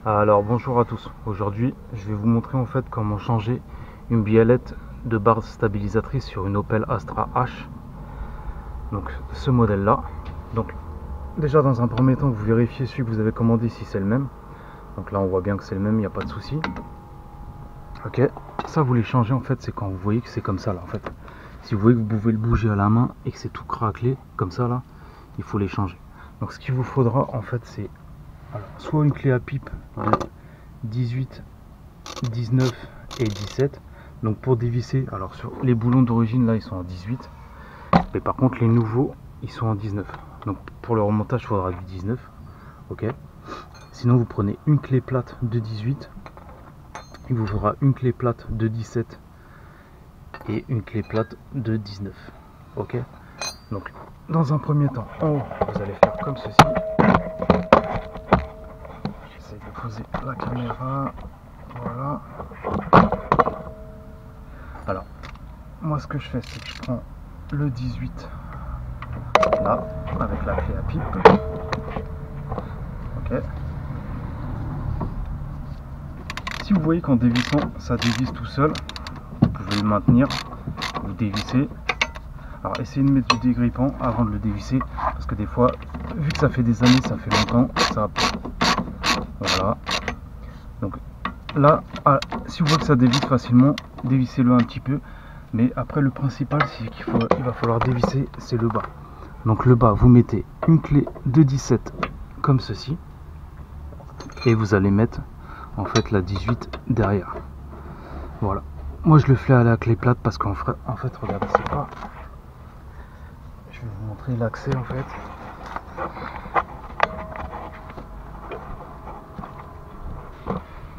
Alors bonjour à tous, aujourd'hui je vais vous montrer en fait comment changer une biellette de barre stabilisatrice sur une Opel Astra H. Donc ce modèle là. Donc déjà dans un premier temps vous vérifiez celui que vous avez commandé si c'est le même. Donc là on voit bien que c'est le même, il n'y a pas de souci. Ok, ça vous les changez en fait, c'est quand vous voyez que c'est comme ça là en fait. Si vous voyez que vous pouvez le bouger à la main et que c'est tout craquelé comme ça là, il faut les changer. Donc ce qu'il vous faudra en fait c'est soit une clé à pipe de 18, 19 et 17. Donc pour dévisser, alors sur les boulons d'origine là ils sont en 18, mais par contre les nouveaux ils sont en 19. Donc pour le remontage il faudra du 19. Ok. Sinon vous prenez une clé plate de 18, il vous faudra une clé plate de 17 et une clé plate de 19. Ok. Donc dans un premier temps en haut vous allez faire comme ceci. J'essaie de poser la caméra. Voilà. Alors, moi ce que je fais, c'est que je prends le 18 là, avec la clé à pipe. Ok. Si vous voyez qu'en dévissant, ça dévisse tout seul, vous pouvez le maintenir, vous dévissez. Alors essayez de mettre du dégrippant avant de le dévisser, parce que des fois, vu que ça fait des années, ça fait longtemps, ça... Voilà. Donc là, si vous voyez que ça dévisse facilement, dévissez-le un petit peu. Mais après le principal, c'est qu'il va falloir dévisser, c'est le bas. Donc le bas, vous mettez une clé de 17 comme ceci. Et vous allez mettre en fait la 18 derrière. Voilà. Moi je le fais à la clé plate parce qu'en fait, regardez, c'est pas... Je vais vous montrer l'accès en fait.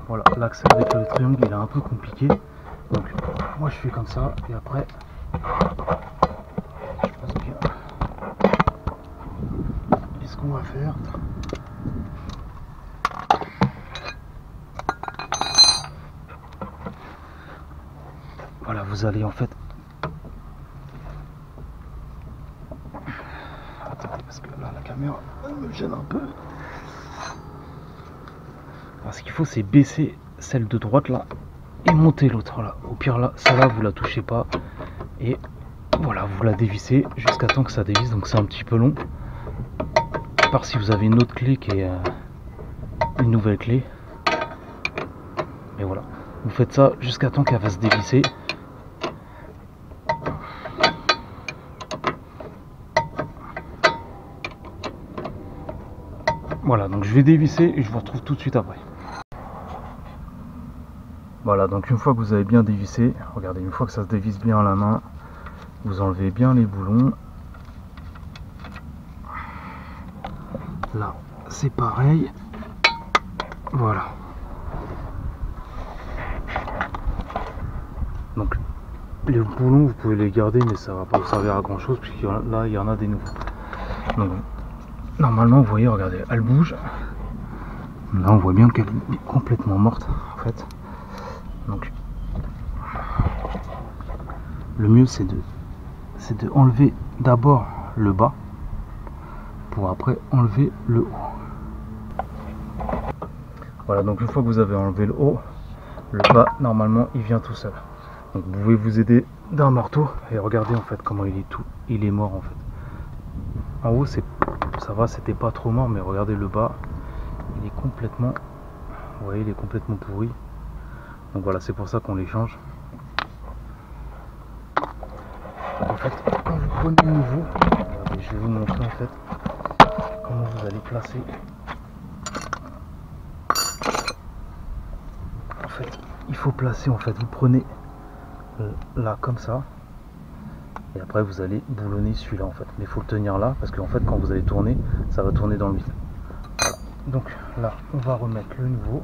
Voilà, l'accès avec le triangle il est un peu compliqué. Donc moi je fais comme ça et après je passe bien. Et ce qu'on va faire, voilà, vous allez en fait, attendez parce que là la caméra me gêne un peu. Alors, ce qu'il faut c'est baisser celle de droite là et monter l'autre là. Au pire là, celle-là vous la touchez pas et voilà, vous la dévissez jusqu'à temps que ça dévisse. Donc c'est un petit peu long. À part si vous avez une autre clé qui est une nouvelle clé. Mais voilà, vous faites ça jusqu'à temps qu'elle va se dévisser. Voilà, donc je vais dévisser et je vous retrouve tout de suite après. Voilà, donc une fois que vous avez bien dévissé, regardez, une fois que ça se dévisse bien à la main, vous enlevez bien les boulons. Là, c'est pareil. Voilà. Donc, les boulons, vous pouvez les garder, mais ça va pas vous servir à grand chose, puisque là, il y en a des nouveaux. Donc, normalement, vous voyez, regardez, elle bouge. Là, on voit bien qu'elle est complètement morte, en fait. Donc, le mieux, c'est de enlever d'abord le bas, pour après enlever le haut. Voilà, donc une fois que vous avez enlevé le haut, le bas, normalement, il vient tout seul. Donc vous pouvez vous aider d'un marteau et regardez en fait comment il est mort en fait. En haut ça va, c'était pas trop mort, mais regardez le bas, il est complètement, vous voyez, il est complètement pourri. Donc voilà, c'est pour ça qu'on les change. En fait, quand vous prenez le nouveau, regardez, je vais vous montrer en fait comment vous allez placer. En fait, il faut placer, en fait, vous prenez là comme ça et après vous allez boulonner celui-là en fait, mais il faut le tenir là parce qu'en fait quand vous allez tourner, ça va tourner dans le vide. Voilà. Donc là on va remettre le nouveau.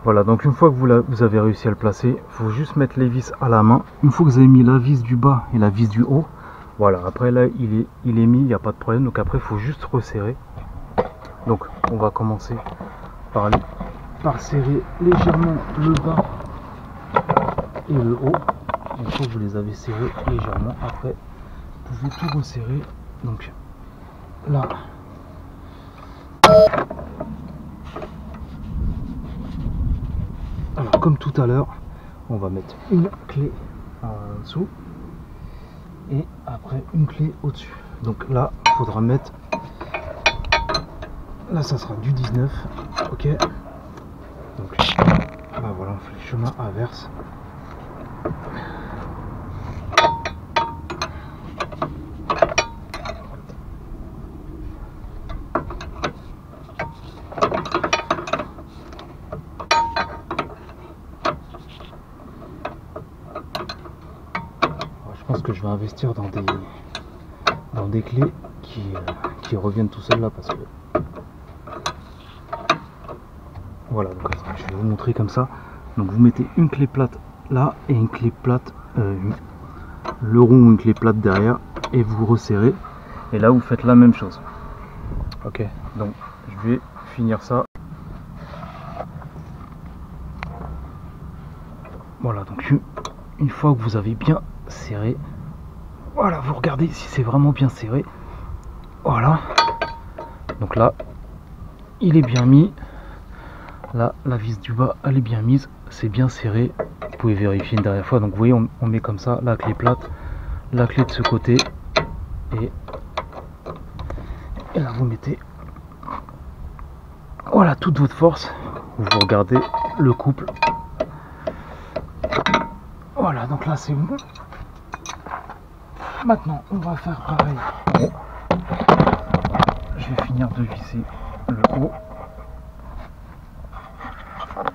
Voilà, donc une fois que vous avez réussi à le placer, il faut juste mettre les vis à la main. Une fois que vous avez mis la vis du bas et la vis du haut, voilà, après là il est mis, il n'y a pas de problème. Donc après il faut juste resserrer. Donc on va commencer par serrer légèrement le bas et le haut. Une fois que vous les avez serrés légèrement, après vous pouvez tout resserrer. Donc là, alors comme tout à l'heure, on va mettre une clé en dessous et après une clé au-dessus. Donc là, il faudra mettre, là ça sera du 19, ok. Donc là voilà, on fait le chemin inverse. Je pense que je vais investir dans des clés qui reviennent tout seuls là, parce que voilà. Donc attends, je vais vous montrer comme ça. Donc vous mettez une clé plate là et une clé plate, le rond ou une clé plate derrière, et vous resserrez, et là vous faites la même chose. Ok, donc je vais finir ça. Voilà, donc une fois que vous avez bien serré, voilà, vous regardez si c'est vraiment bien serré. Voilà, donc là il est bien mis. Là la vis du bas elle est bien mise, c'est bien serré. Vous pouvez vérifier une dernière fois. Donc vous voyez, on met comme ça la clé plate, la clé de ce côté, et là vous mettez, voilà, toute votre force. Vous regardez le couple. Voilà, donc là c'est bon. Maintenant on va faire pareil. Je vais finir de visser le haut. Voilà.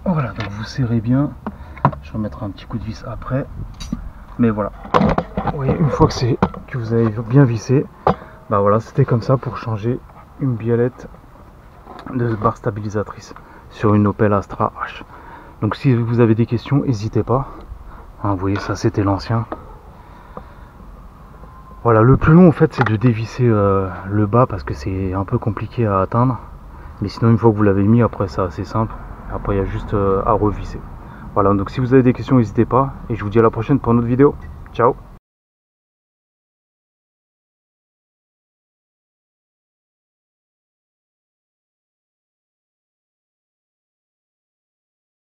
Voilà, donc vous serrez bien. Je remettrai un petit coup de vis après, mais voilà. Vous voyez, une fois que vous avez bien vissé, bah voilà, c'était comme ça pour changer une biellette de barre stabilisatrice sur une Opel Astra H. Donc si vous avez des questions, n'hésitez pas. Hein, vous voyez, ça c'était l'ancien. Voilà, le plus long en fait c'est de dévisser le bas, parce que c'est un peu compliqué à atteindre. Mais sinon une fois que vous l'avez mis, après c'est assez simple. Après il y a juste à revisser. Voilà, donc si vous avez des questions, n'hésitez pas. Et je vous dis à la prochaine pour une autre vidéo. Ciao.